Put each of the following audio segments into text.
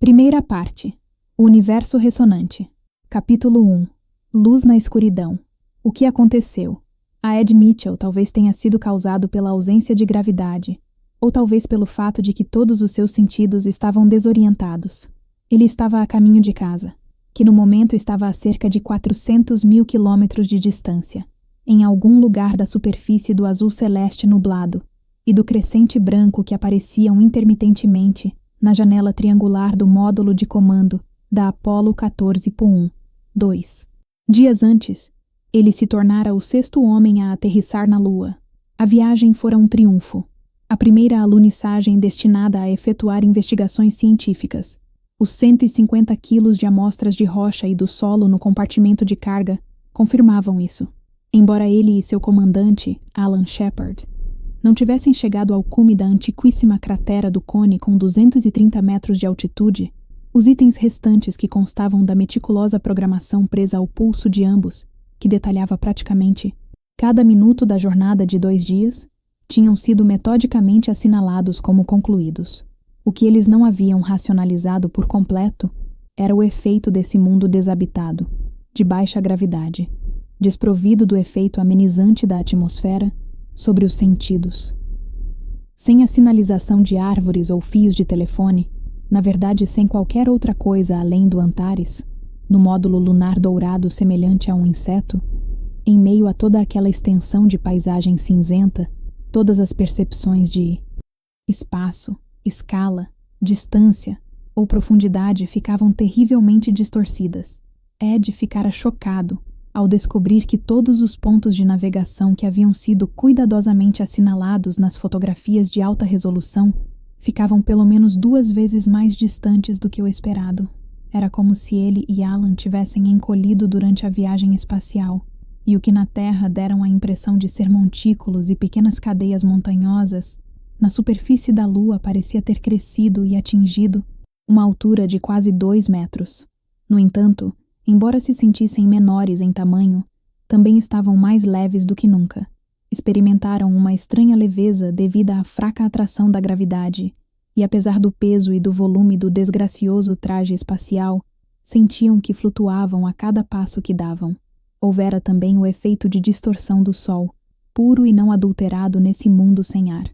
Primeira parte. O Universo Ressonante. Capítulo 1. Luz na escuridão. O que aconteceu? A Ed Mitchell talvez tenha sido causado pela ausência de gravidade, ou talvez pelo fato de que todos os seus sentidos estavam desorientados. Ele estava a caminho de casa, que no momento estava a cerca de 400 mil quilômetros de distância, em algum lugar da superfície do azul celeste nublado e do crescente branco que apareciam intermitentemente na janela triangular do módulo de comando da Apollo 14.1.2. Dias antes, ele se tornara o sexto homem a aterrissar na Lua. A viagem fora um triunfo. A primeira alunissagem destinada a efetuar investigações científicas. Os 150 quilos de amostras de rocha e do solo no compartimento de carga confirmavam isso. Embora ele e seu comandante, Alan Shepard, não tivessem chegado ao cume da antiquíssima cratera do Cone com 230 metros de altitude, os itens restantes que constavam da meticulosa programação presa ao pulso de ambos, que detalhava praticamente cada minuto da jornada de 2 dias, tinham sido metodicamente assinalados como concluídos. O que eles não haviam racionalizado por completo era o efeito desse mundo desabitado, de baixa gravidade, desprovido do efeito amenizante da atmosfera, sobre os sentidos. Sem a sinalização de árvores ou fios de telefone, na verdade sem qualquer outra coisa além do Antares, no módulo lunar dourado semelhante a um inseto, em meio a toda aquela extensão de paisagem cinzenta, todas as percepções de espaço, escala, distância ou profundidade ficavam terrivelmente distorcidas. Ed ficara chocado ao descobrir que todos os pontos de navegação que haviam sido cuidadosamente assinalados nas fotografias de alta resolução ficavam pelo menos 2 vezes mais distantes do que o esperado. Era como se ele e Alan tivessem encolhido durante a viagem espacial, e o que na Terra deram a impressão de ser montículos e pequenas cadeias montanhosas, na superfície da Lua parecia ter crescido e atingido uma altura de quase 2 metros. No entanto, embora se sentissem menores em tamanho, também estavam mais leves do que nunca. Experimentaram uma estranha leveza devida à fraca atração da gravidade, e apesar do peso e do volume do desgracioso traje espacial, sentiam que flutuavam a cada passo que davam. Houvera também o efeito de distorção do Sol, puro e não adulterado nesse mundo sem ar.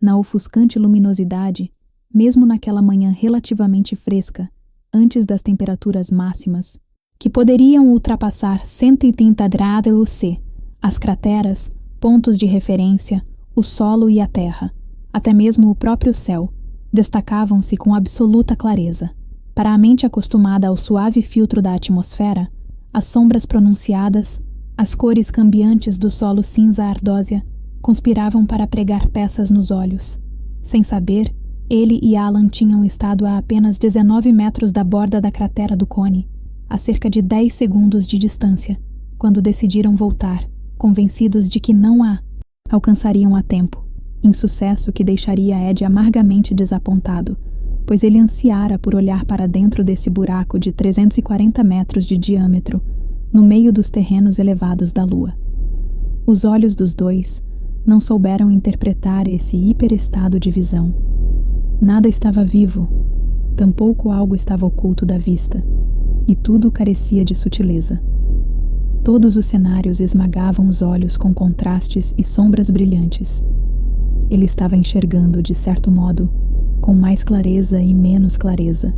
Na ofuscante luminosidade, mesmo naquela manhã relativamente fresca, antes das temperaturas máximas, que poderiam ultrapassar 130 graus C, as crateras, pontos de referência, o solo e a terra, até mesmo o próprio céu, destacavam-se com absoluta clareza. Para a mente acostumada ao suave filtro da atmosfera, as sombras pronunciadas, as cores cambiantes do solo cinza ardósia, conspiravam para pregar peças nos olhos. Sem saber, ele e Alan tinham estado a apenas 19 metros da borda da cratera do Cone, a cerca de 10 segundos de distância, quando decidiram voltar, convencidos de que não a alcançariam a tempo, insucesso que deixaria Ed amargamente desapontado, pois ele ansiara por olhar para dentro desse buraco de 340 metros de diâmetro, no meio dos terrenos elevados da Lua. Os olhos dos dois não souberam interpretar esse hiperestado de visão. Nada estava vivo, tampouco algo estava oculto da vista, e tudo carecia de sutileza. Todos os cenários esmagavam os olhos com contrastes e sombras brilhantes. Ele estava enxergando, de certo modo, com mais clareza e menos clareza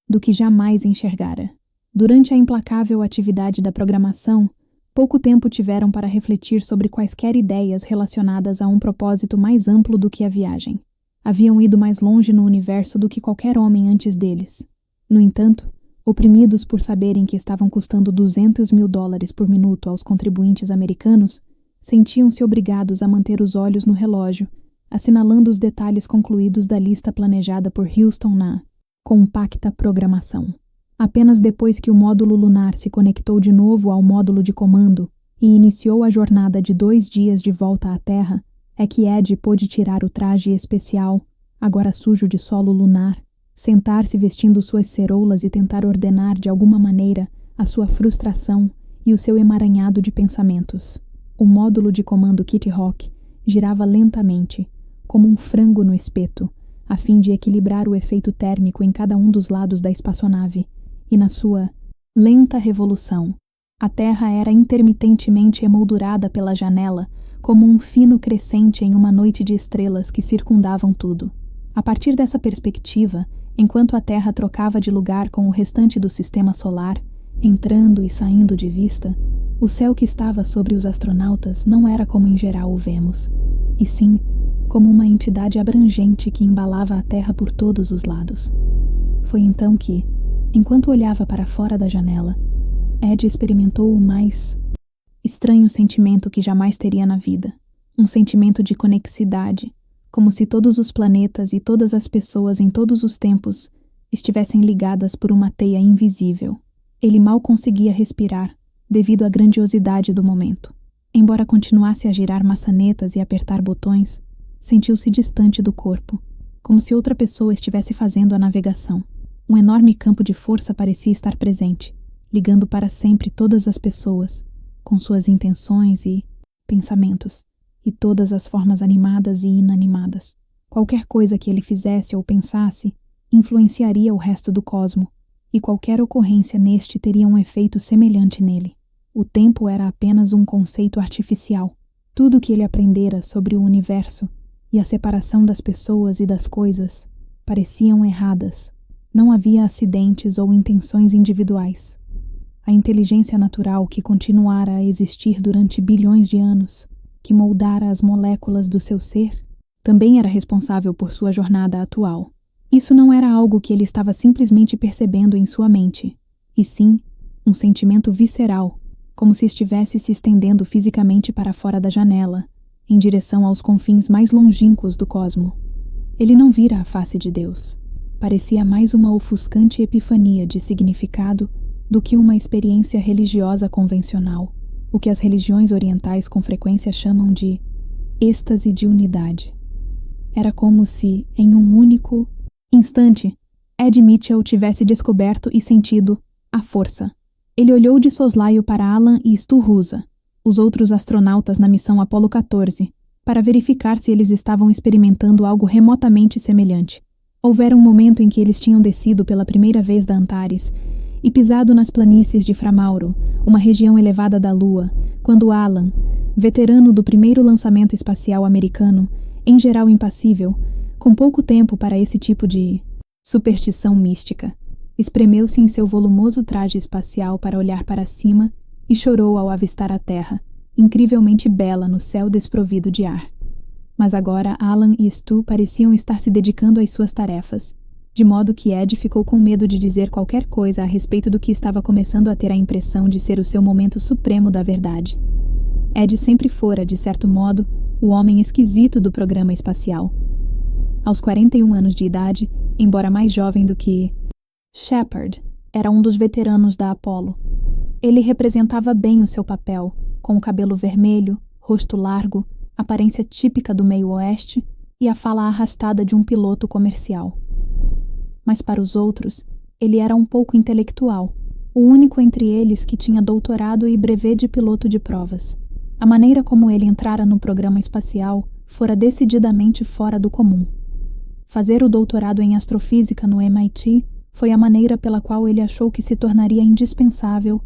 do que jamais enxergara. Durante a implacável atividade da programação, pouco tempo tiveram para refletir sobre quaisquer ideias relacionadas a um propósito mais amplo do que a viagem. Haviam ido mais longe no universo do que qualquer homem antes deles. No entanto, oprimidos por saberem que estavam custando $200 mil por minuto aos contribuintes americanos, sentiam-se obrigados a manter os olhos no relógio, assinalando os detalhes concluídos da lista planejada por Houston na compacta programação. Apenas depois que o módulo lunar se conectou de novo ao módulo de comando e iniciou a jornada de 2 dias de volta à Terra, é que Ed pôde tirar o traje especial, agora sujo de solo lunar, sentar-se vestindo suas ceroulas e tentar ordenar de alguma maneira a sua frustração e o seu emaranhado de pensamentos. O módulo de comando Kitty Hawk girava lentamente, como um frango no espeto, a fim de equilibrar o efeito térmico em cada um dos lados da espaçonave, e na sua lenta revolução, a Terra era intermitentemente emoldurada pela janela como um fino crescente em uma noite de estrelas que circundavam tudo. A partir dessa perspectiva, enquanto a Terra trocava de lugar com o restante do sistema solar, entrando e saindo de vista, o céu que estava sobre os astronautas não era como em geral o vemos, e sim como uma entidade abrangente que embalava a Terra por todos os lados. Foi então que, enquanto olhava para fora da janela, Ed experimentou o mais estranho sentimento que jamais teria na vida. Um sentimento de conexidade, como se todos os planetas e todas as pessoas em todos os tempos estivessem ligadas por uma teia invisível. Ele mal conseguia respirar, devido à grandiosidade do momento. Embora continuasse a girar maçanetas e apertar botões, sentiu-se distante do corpo, como se outra pessoa estivesse fazendo a navegação. Um enorme campo de força parecia estar presente, ligando para sempre todas as pessoas, com suas intenções e pensamentos, e todas as formas animadas e inanimadas. Qualquer coisa que ele fizesse ou pensasse influenciaria o resto do cosmo, e qualquer ocorrência neste teria um efeito semelhante nele. O tempo era apenas um conceito artificial. Tudo o que ele aprendera sobre o universo e a separação das pessoas e das coisas pareciam erradas. Não havia acidentes ou intenções individuais. A inteligência natural que continuara a existir durante bilhões de anos, que moldara as moléculas do seu ser, também era responsável por sua jornada atual. Isso não era algo que ele estava simplesmente percebendo em sua mente, e sim um sentimento visceral, como se estivesse se estendendo fisicamente para fora da janela, em direção aos confins mais longínquos do cosmo. Ele não vira a face de Deus. Parecia mais uma ofuscante epifania de significado do que uma experiência religiosa convencional, o que as religiões orientais com frequência chamam de êxtase de unidade. Era como se, em um único instante, Ed Mitchell tivesse descoberto e sentido a força. Ele olhou de soslaio para Alan e Stu Roosa, os outros astronautas na missão Apollo 14, para verificar se eles estavam experimentando algo remotamente semelhante. Houvera um momento em que eles tinham descido pela primeira vez da Antares e pisado nas planícies de Framauro, uma região elevada da Lua, quando Alan, veterano do primeiro lançamento espacial americano, em geral impassível, com pouco tempo para esse tipo de superstição mística, espremeu-se em seu volumoso traje espacial para olhar para cima e chorou ao avistar a Terra, incrivelmente bela no céu desprovido de ar. Mas agora Alan e Stu pareciam estar se dedicando às suas tarefas, de modo que Ed ficou com medo de dizer qualquer coisa a respeito do que estava começando a ter a impressão de ser o seu momento supremo da verdade. Ed sempre fora, de certo modo, o homem esquisito do programa espacial. Aos 41 anos de idade, embora mais jovem do que Shepard, era um dos veteranos da Apollo. Ele representava bem o seu papel, com o cabelo vermelho, rosto largo, aparência típica do meio-oeste e a fala arrastada de um piloto comercial. Mas para os outros, ele era um pouco intelectual, o único entre eles que tinha doutorado e brevet de piloto de provas. A maneira como ele entrara no programa espacial fora decididamente fora do comum. Fazer o doutorado em astrofísica no MIT foi a maneira pela qual ele achou que se tornaria indispensável.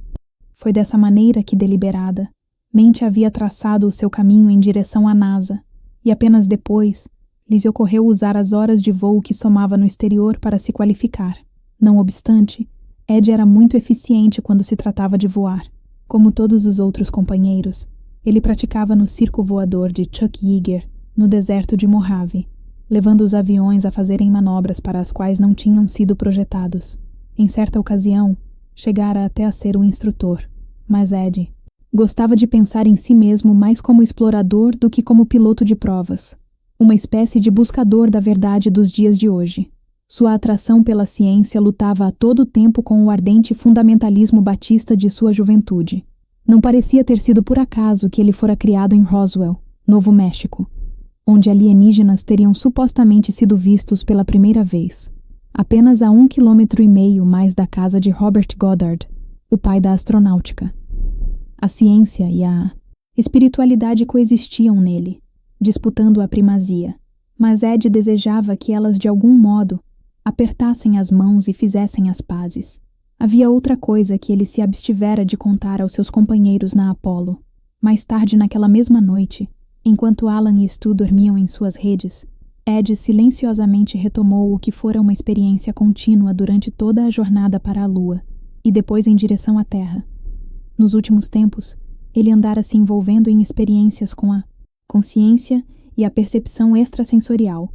Foi dessa maneira que, deliberada, mente havia traçado o seu caminho em direção à NASA, e apenas depois lhes ocorreu usar as horas de voo que somava no exterior para se qualificar. Não obstante, Ed era muito eficiente quando se tratava de voar. Como todos os outros companheiros, ele praticava no circo voador de Chuck Yeager, no deserto de Mojave, levando os aviões a fazerem manobras para as quais não tinham sido projetados. Em certa ocasião, chegara até a ser um instrutor, mas Ed gostava de pensar em si mesmo mais como explorador do que como piloto de provas, uma espécie de buscador da verdade dos dias de hoje. Sua atração pela ciência lutava a todo tempo com o ardente fundamentalismo batista de sua juventude. Não parecia ter sido por acaso que ele fora criado em Roswell, Novo México, onde alienígenas teriam supostamente sido vistos pela primeira vez, apenas a 1,5 km mais da casa de Robert Goddard, o pai da astronáutica. A ciência e a espiritualidade coexistiam nele, disputando a primazia, mas Ed desejava que elas de algum modo apertassem as mãos e fizessem as pazes. Havia outra coisa que ele se abstivera de contar aos seus companheiros na Apollo. Mais tarde naquela mesma noite, enquanto Alan e Stu dormiam em suas redes, Ed silenciosamente retomou o que fora uma experiência contínua durante toda a jornada para a Lua e depois em direção à Terra. Nos últimos tempos, ele andara se envolvendo em experiências com a consciência e a percepção extrasensorial,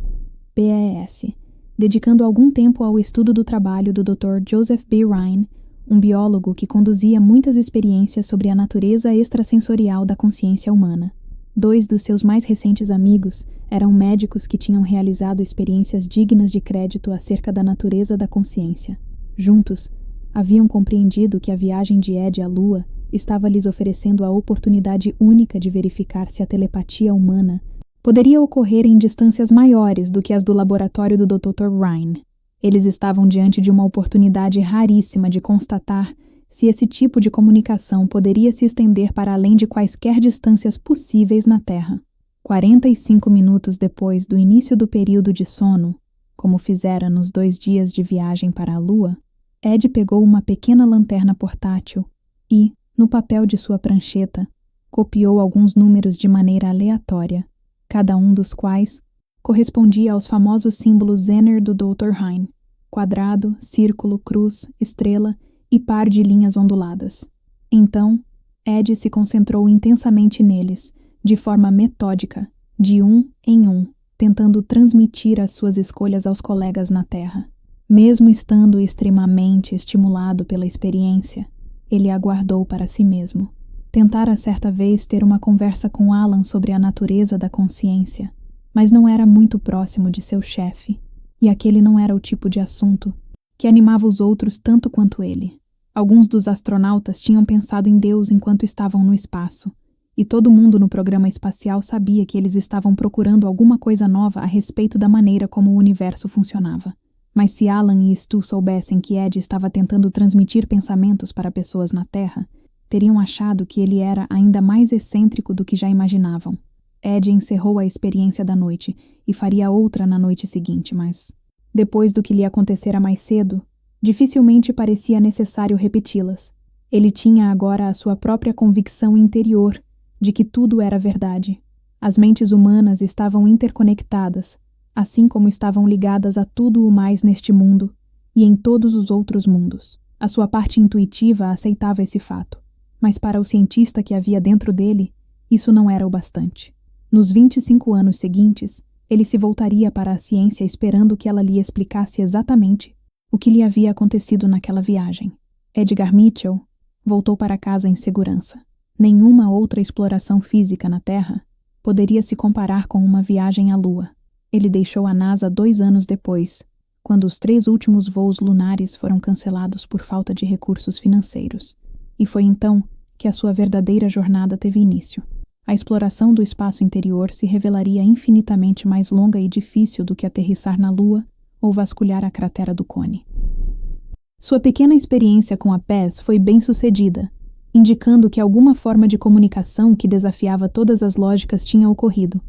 PES, dedicando algum tempo ao estudo do trabalho do Dr. Joseph B. Rhine, um biólogo que conduzia muitas experiências sobre a natureza extrasensorial da consciência humana. 2 dos seus mais recentes amigos eram médicos que tinham realizado experiências dignas de crédito acerca da natureza da consciência. Juntos, haviam compreendido que a viagem de Ed à Lua estava lhes oferecendo a oportunidade única de verificar se a telepatia humana poderia ocorrer em distâncias maiores do que as do laboratório do Dr. Rhine. Eles estavam diante de uma oportunidade raríssima de constatar se esse tipo de comunicação poderia se estender para além de quaisquer distâncias possíveis na Terra. 45 minutos depois do início do período de sono, como fizera nos 2 dias de viagem para a Lua, Ed pegou uma pequena lanterna portátil e, no papel de sua prancheta, copiou alguns números de maneira aleatória, cada um dos quais correspondia aos famosos símbolos Zener do Dr. Rhine: quadrado, círculo, cruz, estrela e par de linhas onduladas. Então, Ed se concentrou intensamente neles, de forma metódica, de um em um, tentando transmitir as suas escolhas aos colegas na Terra. Mesmo estando extremamente estimulado pela experiência, ele aguardou para si mesmo. Tentara certa vez ter uma conversa com Alan sobre a natureza da consciência, mas não era muito próximo de seu chefe, e aquele não era o tipo de assunto que animava os outros tanto quanto ele. Alguns dos astronautas tinham pensado em Deus enquanto estavam no espaço, e todo mundo no programa espacial sabia que eles estavam procurando alguma coisa nova a respeito da maneira como o universo funcionava. Mas se Alan e Stu soubessem que Ed estava tentando transmitir pensamentos para pessoas na Terra, teriam achado que ele era ainda mais excêntrico do que já imaginavam. Ed encerrou a experiência da noite e faria outra na noite seguinte, mas, depois do que lhe acontecera mais cedo, dificilmente parecia necessário repeti-las. Ele tinha agora a sua própria convicção interior de que tudo era verdade. As mentes humanas estavam interconectadas, assim como estavam ligadas a tudo o mais neste mundo e em todos os outros mundos. A sua parte intuitiva aceitava esse fato, mas para o cientista que havia dentro dele, isso não era o bastante. Nos 25 anos seguintes, ele se voltaria para a ciência esperando que ela lhe explicasse exatamente o que lhe havia acontecido naquela viagem. Edgar Mitchell voltou para casa em segurança. Nenhuma outra exploração física na Terra poderia se comparar com uma viagem à Lua. Ele deixou a NASA 2 anos depois, quando os 3 últimos voos lunares foram cancelados por falta de recursos financeiros. E foi então que a sua verdadeira jornada teve início. A exploração do espaço interior se revelaria infinitamente mais longa e difícil do que aterrissar na Lua ou vasculhar a cratera do Cone. Sua pequena experiência com a PES foi bem-sucedida, indicando que alguma forma de comunicação que desafiava todas as lógicas tinha ocorrido.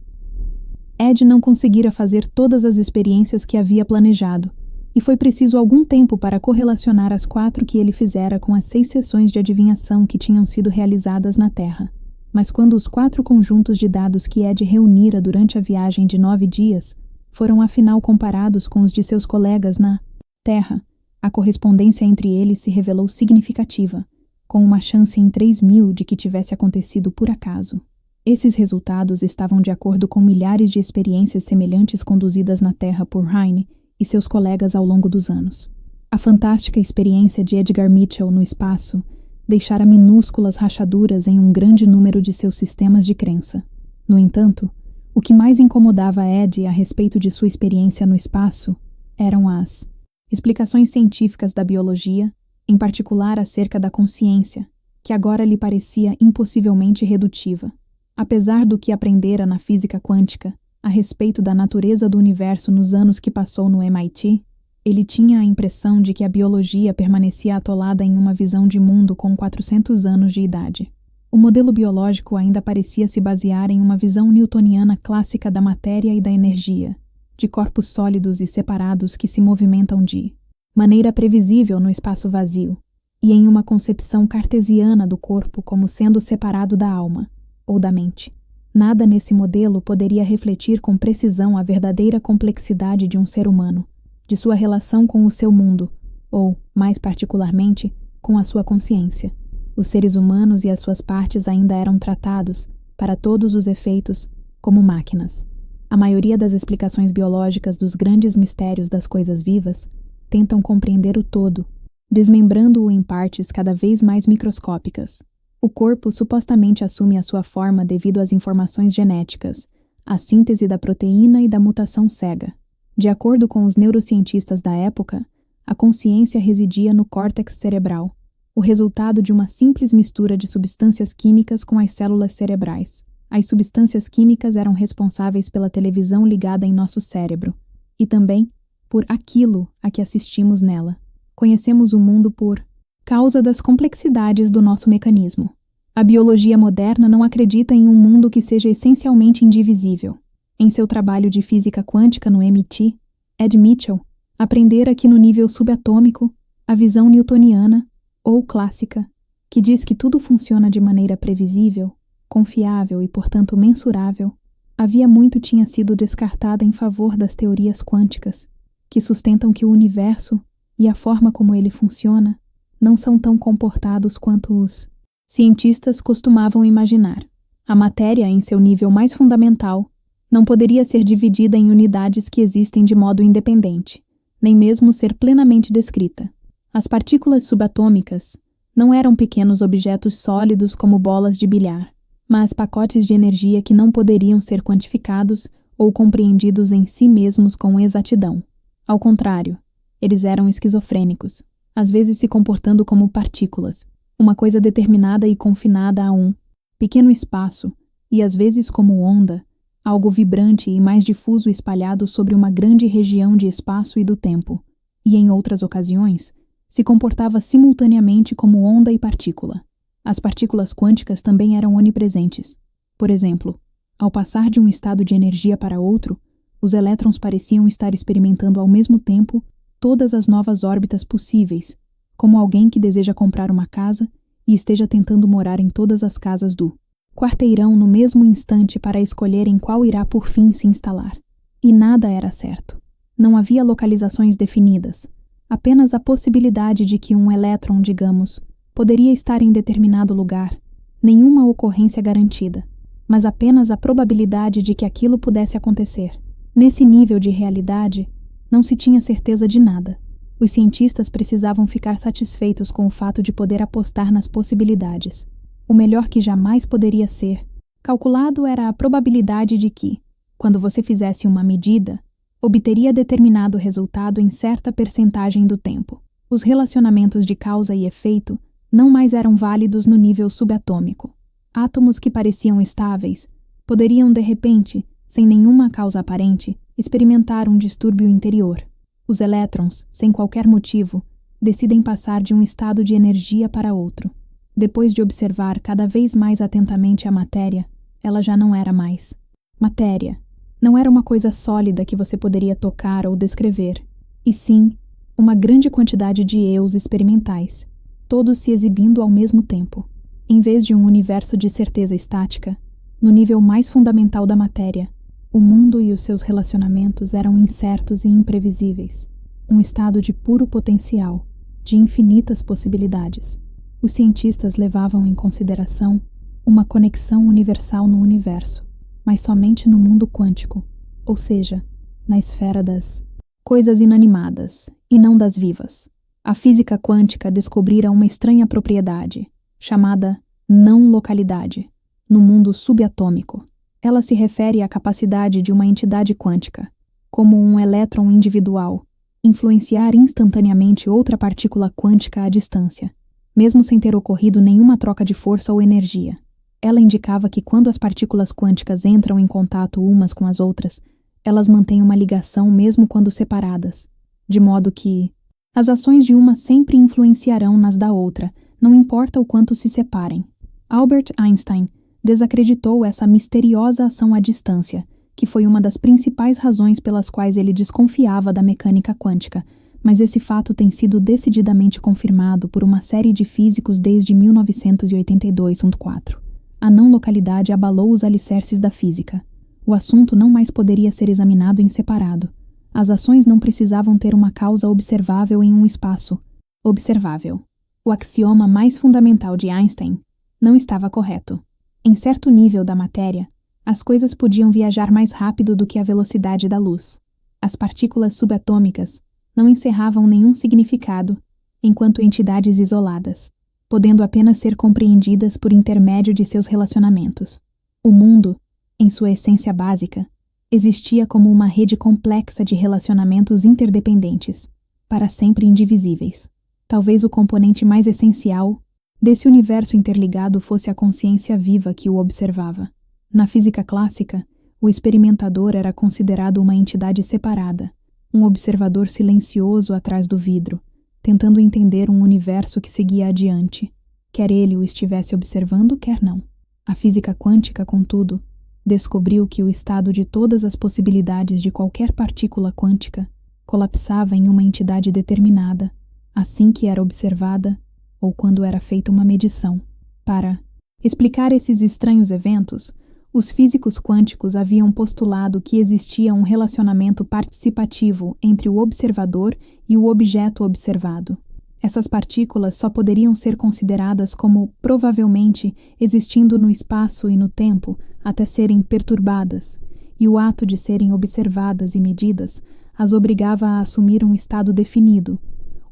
Ed não conseguira fazer todas as experiências que havia planejado, e foi preciso algum tempo para correlacionar as 4 que ele fizera com as 6 sessões de adivinhação que tinham sido realizadas na Terra. Mas quando os 4 conjuntos de dados que Ed reunira durante a viagem de 9 dias foram afinal comparados com os de seus colegas na Terra, a correspondência entre eles se revelou significativa, com uma chance em 3.000 de que tivesse acontecido por acaso. Esses resultados estavam de acordo com milhares de experiências semelhantes conduzidas na Terra por Rhine e seus colegas ao longo dos anos. A fantástica experiência de Edgar Mitchell no espaço deixara minúsculas rachaduras em um grande número de seus sistemas de crença. No entanto, o que mais incomodava Ed a respeito de sua experiência no espaço eram as explicações científicas da biologia, em particular acerca da consciência, que agora lhe parecia impossivelmente redutiva. Apesar do que aprendera na física quântica a respeito da natureza do universo nos anos que passou no MIT, ele tinha a impressão de que a biologia permanecia atolada em uma visão de mundo com 400 anos de idade. O modelo biológico ainda parecia se basear em uma visão newtoniana clássica da matéria e da energia, de corpos sólidos e separados que se movimentam de maneira previsível no espaço vazio, e em uma concepção cartesiana do corpo como sendo separado da alma, ou da mente. Nada nesse modelo poderia refletir com precisão a verdadeira complexidade de um ser humano, de sua relação com o seu mundo, ou, mais particularmente, com a sua consciência. Os seres humanos e as suas partes ainda eram tratados, para todos os efeitos, como máquinas. A maioria das explicações biológicas dos grandes mistérios das coisas vivas tentam compreender o todo, desmembrando-o em partes cada vez mais microscópicas. O corpo supostamente assume a sua forma devido às informações genéticas, à síntese da proteína e da mutação cega. De acordo com os neurocientistas da época, a consciência residia no córtex cerebral, o resultado de uma simples mistura de substâncias químicas com as células cerebrais. As substâncias químicas eram responsáveis pela televisão ligada em nosso cérebro, e também por aquilo a que assistimos nela. Conhecemos o mundo por causa das complexidades do nosso mecanismo. A biologia moderna não acredita em um mundo que seja essencialmente indivisível. Em seu trabalho de física quântica no MIT, Ed Mitchell aprendera que no nível subatômico, a visão newtoniana, ou clássica, que diz que tudo funciona de maneira previsível, confiável e, portanto, mensurável, havia muito tinha sido descartada em favor das teorias quânticas, que sustentam que o universo e a forma como ele funciona não são tão comportados quanto os cientistas costumavam imaginar. A matéria, em seu nível mais fundamental, não poderia ser dividida em unidades que existem de modo independente, nem mesmo ser plenamente descrita. As partículas subatômicas não eram pequenos objetos sólidos como bolas de bilhar, mas pacotes de energia que não poderiam ser quantificados ou compreendidos em si mesmos com exatidão. Ao contrário, eles eram esquizofrênicos, às vezes se comportando como partículas, uma coisa determinada e confinada a um pequeno espaço, e às vezes como onda, algo vibrante e mais difuso espalhado sobre uma grande região de espaço e do tempo, e em outras ocasiões, se comportava simultaneamente como onda e partícula. As partículas quânticas também eram onipresentes. Por exemplo, ao passar de um estado de energia para outro, os elétrons pareciam estar experimentando ao mesmo tempo todas as novas órbitas possíveis, como alguém que deseja comprar uma casa e esteja tentando morar em todas as casas do quarteirão no mesmo instante para escolher em qual irá por fim se instalar. E nada era certo. Não havia localizações definidas, apenas a possibilidade de que um elétron, digamos, poderia estar em determinado lugar, nenhuma ocorrência garantida, mas apenas a probabilidade de que aquilo pudesse acontecer. Nesse nível de realidade, não se tinha certeza de nada. Os cientistas precisavam ficar satisfeitos com o fato de poder apostar nas possibilidades. O melhor que jamais poderia ser calculado era a probabilidade de que, quando você fizesse uma medida, obteria determinado resultado em certa percentagem do tempo. Os relacionamentos de causa e efeito não mais eram válidos no nível subatômico. Átomos que pareciam estáveis poderiam, de repente, sem nenhuma causa aparente, experimentar um distúrbio interior. Os elétrons, sem qualquer motivo, decidem passar de um estado de energia para outro. Depois de observar cada vez mais atentamente a matéria, ela já não era mais matéria. Não era uma coisa sólida que você poderia tocar ou descrever, e sim uma grande quantidade de eus experimentais, todos se exibindo ao mesmo tempo. Em vez de um universo de certeza estática, no nível mais fundamental da matéria, o mundo e os seus relacionamentos eram incertos e imprevisíveis, um estado de puro potencial, de infinitas possibilidades. Os cientistas levavam em consideração uma conexão universal no universo, mas somente no mundo quântico, ou seja, na esfera das coisas inanimadas e não das vivas. A física quântica descobrira uma estranha propriedade, chamada não-localidade, no mundo subatômico. Ela se refere à capacidade de uma entidade quântica, como um elétron individual, influenciar instantaneamente outra partícula quântica à distância, mesmo sem ter ocorrido nenhuma troca de força ou energia. Ela indicava que quando as partículas quânticas entram em contato umas com as outras, elas mantêm uma ligação mesmo quando separadas, de modo que as ações de uma sempre influenciarão nas da outra, não importa o quanto se separem. Albert Einstein desacreditou essa misteriosa ação à distância, que foi uma das principais razões pelas quais ele desconfiava da mecânica quântica, mas esse fato tem sido decididamente confirmado por uma série de físicos desde 1982-4. A não localidade abalou os alicerces da física. O assunto não mais poderia ser examinado em separado. As ações não precisavam ter uma causa observável em um espaço observável. O axioma mais fundamental de Einstein não estava correto. Em certo nível da matéria, as coisas podiam viajar mais rápido do que a velocidade da luz. As partículas subatômicas não encerravam nenhum significado enquanto entidades isoladas, podendo apenas ser compreendidas por intermédio de seus relacionamentos. O mundo, em sua essência básica, existia como uma rede complexa de relacionamentos interdependentes, para sempre indivisíveis. Talvez o componente mais essencial desse universo interligado fosse a consciência viva que o observava. Na física clássica, o experimentador era considerado uma entidade separada, um observador silencioso atrás do vidro, tentando entender um universo que seguia adiante, quer ele o estivesse observando, quer não. A física quântica, contudo, descobriu que o estado de todas as possibilidades de qualquer partícula quântica colapsava em uma entidade determinada, assim que era observada ou quando era feita uma medição. Para explicar esses estranhos eventos, os físicos quânticos haviam postulado que existia um relacionamento participativo entre o observador e o objeto observado. Essas partículas só poderiam ser consideradas como provavelmente existindo no espaço e no tempo até serem perturbadas, e o ato de serem observadas e medidas as obrigava a assumir um estado definido,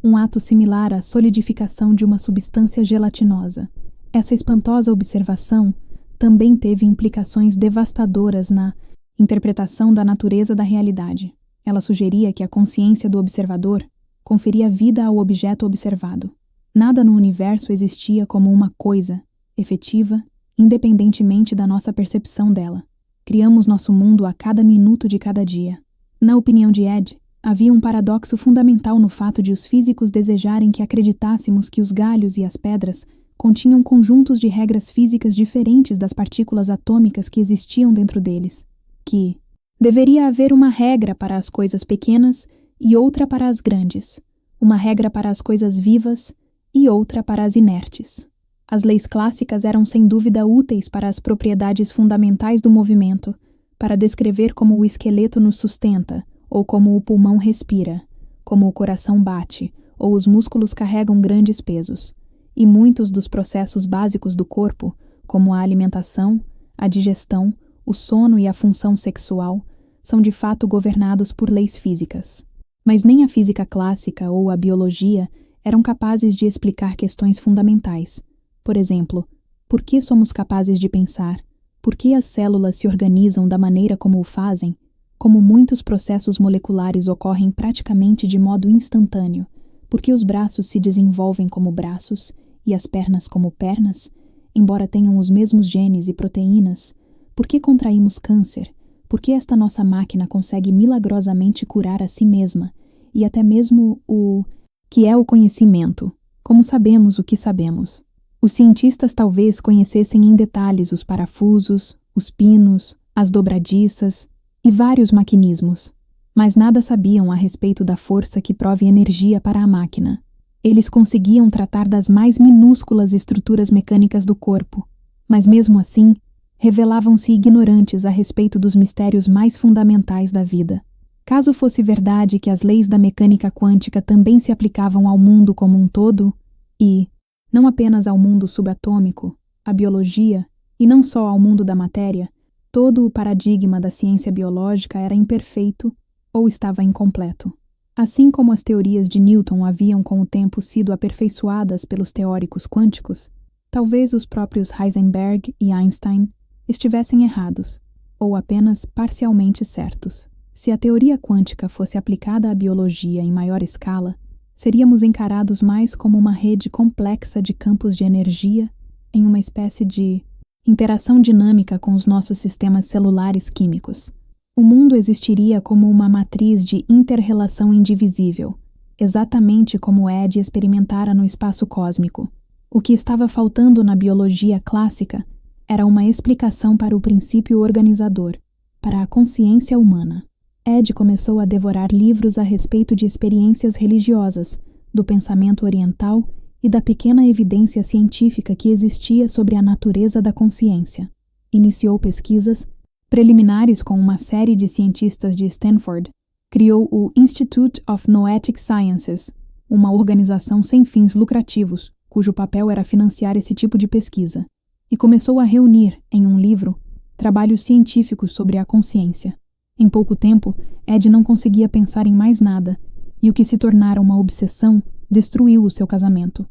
um ato similar à solidificação de uma substância gelatinosa. Essa espantosa observação também teve implicações devastadoras na interpretação da natureza da realidade. Ela sugeria que a consciência do observador conferia vida ao objeto observado. Nada no universo existia como uma coisa, efetiva, independentemente da nossa percepção dela. Criamos nosso mundo a cada minuto de cada dia. Na opinião de Ed, havia um paradoxo fundamental no fato de os físicos desejarem que acreditássemos que os galhos e as pedras continham conjuntos de regras físicas diferentes das partículas atômicas que existiam dentro deles, que deveria haver uma regra para as coisas pequenas e outra para as grandes, uma regra para as coisas vivas e outra para as inertes. As leis clássicas eram sem dúvida úteis para as propriedades fundamentais do movimento, para descrever como o esqueleto nos sustenta, ou como o pulmão respira, como o coração bate, ou os músculos carregam grandes pesos. E muitos dos processos básicos do corpo, como a alimentação, a digestão, o sono e a função sexual, são de fato governados por leis físicas. Mas nem a física clássica ou a biologia eram capazes de explicar questões fundamentais. Por exemplo, por que somos capazes de pensar? Por que as células se organizam da maneira como o fazem? Como muitos processos moleculares ocorrem praticamente de modo instantâneo? Por que os braços se desenvolvem como braços e as pernas como pernas, embora tenham os mesmos genes e proteínas? Por que contraímos câncer? Por que esta nossa máquina consegue milagrosamente curar a si mesma? E até mesmo o que é o conhecimento? Como sabemos o que sabemos? Os cientistas talvez conhecessem em detalhes os parafusos, os pinos, as dobradiças e vários maquinismos, mas nada sabiam a respeito da força que prove energia para a máquina. Eles conseguiam tratar das mais minúsculas estruturas mecânicas do corpo, mas mesmo assim, revelavam-se ignorantes a respeito dos mistérios mais fundamentais da vida. Caso fosse verdade que as leis da mecânica quântica também se aplicavam ao mundo como um todo, e não apenas ao mundo subatômico, à biologia, e não só ao mundo da matéria, todo o paradigma da ciência biológica era imperfeito ou estava incompleto. Assim como as teorias de Newton haviam com o tempo sido aperfeiçoadas pelos teóricos quânticos, talvez os próprios Heisenberg e Einstein estivessem errados, ou apenas parcialmente certos. Se a teoria quântica fosse aplicada à biologia em maior escala, seríamos encarados mais como uma rede complexa de campos de energia em uma espécie de interação dinâmica com os nossos sistemas celulares químicos. O mundo existiria como uma matriz de inter-relação indivisível, exatamente como Ed experimentara no espaço cósmico. O que estava faltando na biologia clássica era uma explicação para o princípio organizador, para a consciência humana. Ed começou a devorar livros a respeito de experiências religiosas, do pensamento oriental e da pequena evidência científica que existia sobre a natureza da consciência. Iniciou pesquisas preliminares com uma série de cientistas de Stanford. Criou o Institute of Noetic Sciences, uma organização sem fins lucrativos, cujo papel era financiar esse tipo de pesquisa, e começou a reunir, em um livro, trabalhos científicos sobre a consciência. Em pouco tempo, Ed não conseguia pensar em mais nada, e o que se tornara uma obsessão destruiu o seu casamento.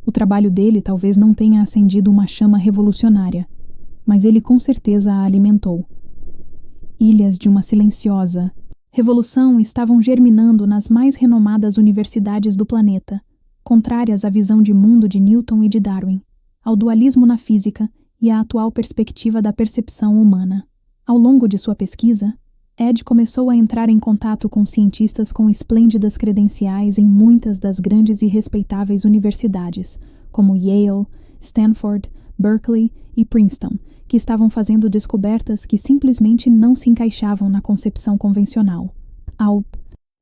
O trabalho dele talvez não tenha acendido uma chama revolucionária, mas ele com certeza a alimentou. Ilhas de uma silenciosa revolução estavam germinando nas mais renomadas universidades do planeta, contrárias à visão de mundo de Newton e de Darwin, ao dualismo na física e à atual perspectiva da percepção humana. Ao longo de sua pesquisa, Ed começou a entrar em contato com cientistas com esplêndidas credenciais em muitas das grandes e respeitáveis universidades, como Yale, Stanford, Berkeley e Princeton, que estavam fazendo descobertas que simplesmente não se encaixavam na concepção convencional. Ao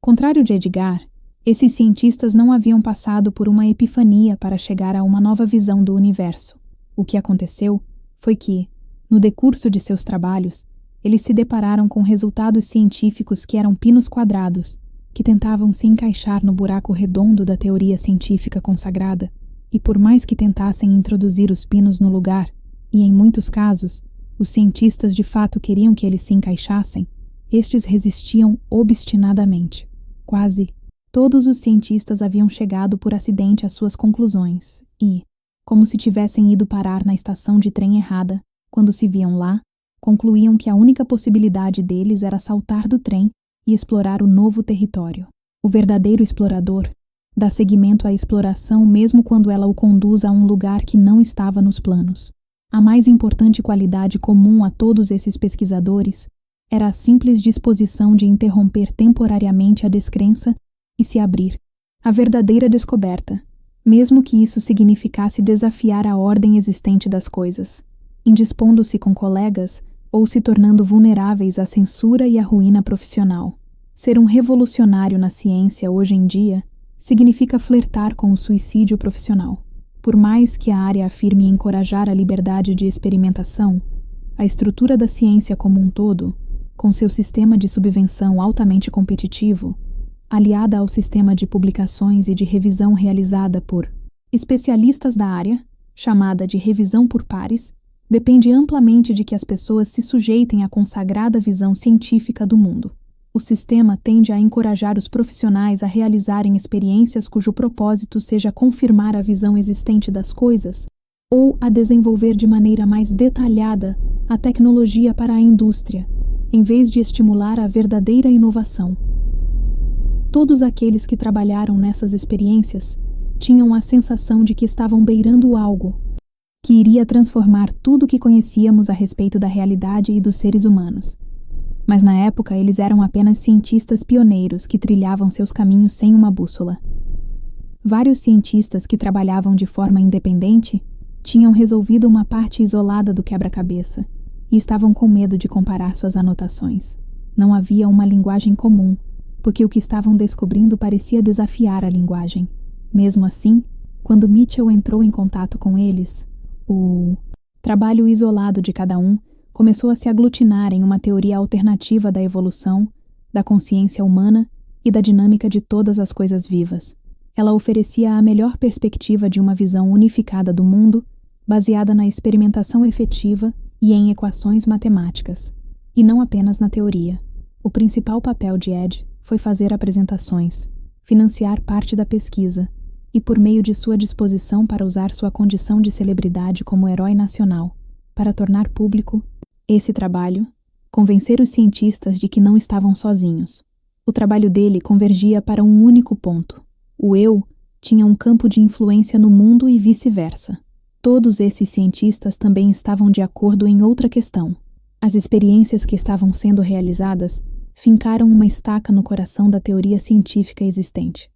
contrário de Edgar, esses cientistas não haviam passado por uma epifania para chegar a uma nova visão do universo. O que aconteceu foi que, no decurso de seus trabalhos, eles se depararam com resultados científicos que eram pinos quadrados, que tentavam se encaixar no buraco redondo da teoria científica consagrada, e por mais que tentassem introduzir os pinos no lugar, e em muitos casos, os cientistas de fato queriam que eles se encaixassem, estes resistiam obstinadamente. Quase todos os cientistas haviam chegado por acidente às suas conclusões e, como se tivessem ido parar na estação de trem errada, quando se viam lá, concluíam que a única possibilidade deles era saltar do trem e explorar o novo território. O verdadeiro explorador dá seguimento à exploração mesmo quando ela o conduz a um lugar que não estava nos planos. A mais importante qualidade comum a todos esses pesquisadores era a simples disposição de interromper temporariamente a descrença e se abrir à verdadeira descoberta, mesmo que isso significasse desafiar a ordem existente das coisas, indispondo-se com colegas ou se tornando vulneráveis à censura e à ruína profissional. Ser um revolucionário na ciência hoje em dia significa flertar com o suicídio profissional. Por mais que a área afirme encorajar a liberdade de experimentação, a estrutura da ciência como um todo, com seu sistema de subvenção altamente competitivo, aliada ao sistema de publicações e de revisão realizada por especialistas da área, chamada de revisão por pares, depende amplamente de que as pessoas se sujeitem à consagrada visão científica do mundo. O sistema tende a encorajar os profissionais a realizarem experiências cujo propósito seja confirmar a visão existente das coisas ou a desenvolver de maneira mais detalhada a tecnologia para a indústria, em vez de estimular a verdadeira inovação. Todos aqueles que trabalharam nessas experiências tinham a sensação de que estavam beirando algo que iria transformar tudo o que conhecíamos a respeito da realidade e dos seres humanos. Mas na época eles eram apenas cientistas pioneiros que trilhavam seus caminhos sem uma bússola. Vários cientistas que trabalhavam de forma independente tinham resolvido uma parte isolada do quebra-cabeça e estavam com medo de comparar suas anotações. Não havia uma linguagem comum, porque o que estavam descobrindo parecia desafiar a linguagem. Mesmo assim, quando Mitchell entrou em contato com eles, o trabalho isolado de cada um começou a se aglutinar em uma teoria alternativa da evolução, da consciência humana e da dinâmica de todas as coisas vivas. Ela oferecia a melhor perspectiva de uma visão unificada do mundo, baseada na experimentação efetiva e em equações matemáticas, e não apenas na teoria. O principal papel de Ed foi fazer apresentações, financiar parte da pesquisa e, por meio de sua disposição para usar sua condição de celebridade como herói nacional, para tornar público esse trabalho, convencer os cientistas de que não estavam sozinhos. O trabalho dele convergia para um único ponto. O eu tinha um campo de influência no mundo e vice-versa. Todos esses cientistas também estavam de acordo em outra questão. As experiências que estavam sendo realizadas fincaram uma estaca no coração da teoria científica existente.